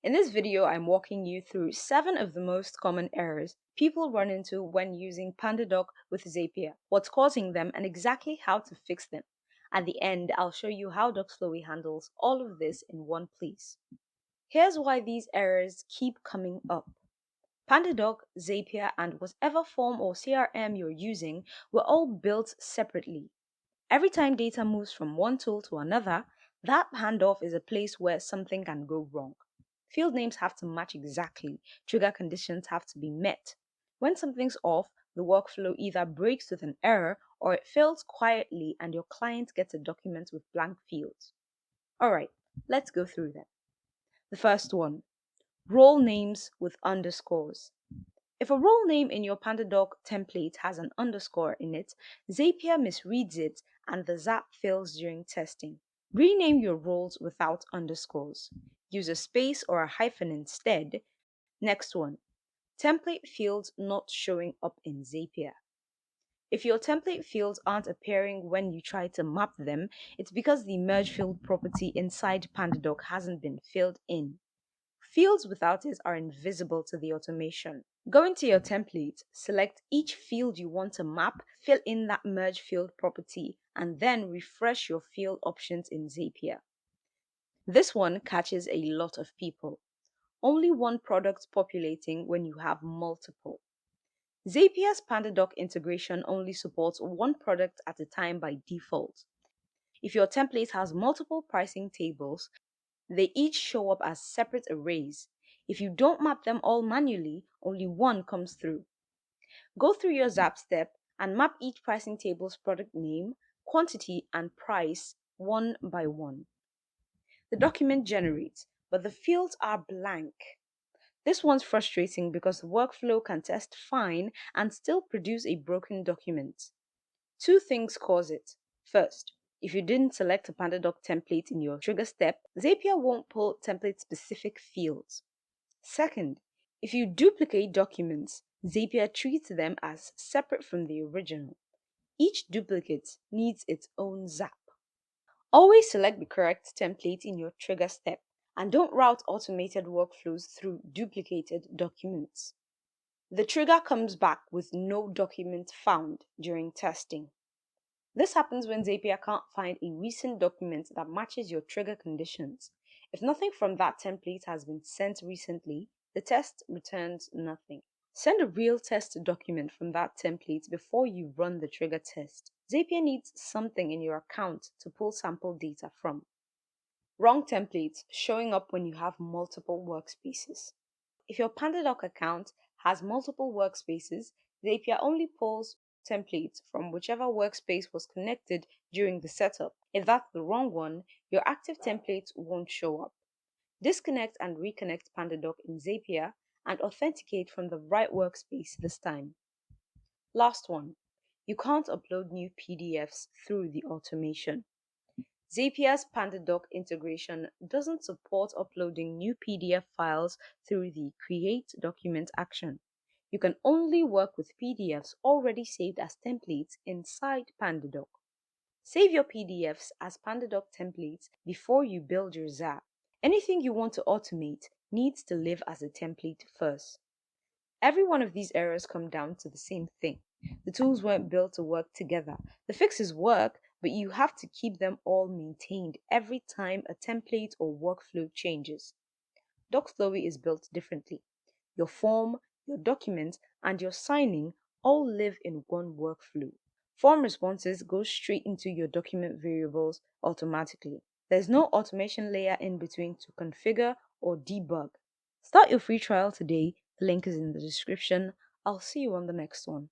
In this video, I'm walking you through 7 of the most common errors people run into when using PandaDoc with Zapier, what's causing them, and exactly how to fix them. At the end, I'll show you how DoxFlowy handles all of this in one place. Here's why these errors keep coming up. PandaDoc, Zapier, and whatever form or CRM you're using were all built separately. Every time data moves from one tool to another, that handoff is a place where something can go wrong. Field names have to match exactly, trigger conditions have to be met. When something's off, the workflow either breaks with an error or it fails quietly and your client gets a document with blank fields. Alright, let's go through them. The first one, role names with underscores. If a role name in your PandaDoc template has an underscore in it, Zapier misreads it and the Zap fails during testing. Rename your roles without underscores. Use a space or a hyphen instead. Next one, template fields not showing up in Zapier. If your template fields aren't appearing when you try to map them, it's because the merge field property inside PandaDoc hasn't been filled in. Fields without it are invisible to the automation. Go into your template, select each field you want to map, fill in that merge field property, and then refresh your field options in Zapier. This one catches a lot of people. Only one product populating when you have multiple. Zapier's PandaDoc integration only supports one product at a time by default. If your template has multiple pricing tables, they each show up as separate arrays. If you don't map them all manually, only one comes through. Go through your Zap step and map each pricing table's product name, quantity, and price one by one. The document generates, but the fields are blank. This one's frustrating because the workflow can test fine and still produce a broken document. Two things cause it. First, if you didn't select a PandaDoc template in your trigger step, Zapier won't pull template-specific fields. Second, if you duplicate documents, Zapier treats them as separate from the original. Each duplicate needs its own Zap. Always select the correct template in your trigger step and don't route automated workflows through duplicated documents. The trigger comes back with no document found during testing. This happens when Zapier can't find a recent document that matches your trigger conditions. If nothing from that template has been sent recently, the test returns nothing. Send a real test document from that template before you run the trigger test. Zapier needs something in your account to pull sample data from. Wrong templates showing up when you have multiple workspaces. If your PandaDoc account has multiple workspaces, Zapier only pulls templates from whichever workspace was connected during the setup. If that's the wrong one, your active templates won't show up. Disconnect and reconnect PandaDoc in Zapier and authenticate from the right workspace this time. Last one, you can't upload new PDFs through the automation. Zapier's PandaDoc integration doesn't support uploading new PDF files through the Create Document action. You can only work with PDFs already saved as templates inside PandaDoc. Save your PDFs as PandaDoc templates before you build your Zap. Anything you want to automate needs to live as a template first. Every one of these errors come down to the same thing. The tools weren't built to work together. The fixes work, but you have to keep them all maintained every time a template or workflow changes. DoxFlowy is built differently. Your form, your document, and your signing all live in one workflow. Form responses go straight into your document variables automatically. There's no automation layer in between to configure or debug. Start your free trial today. The link is in the description. I'll see you on the next one.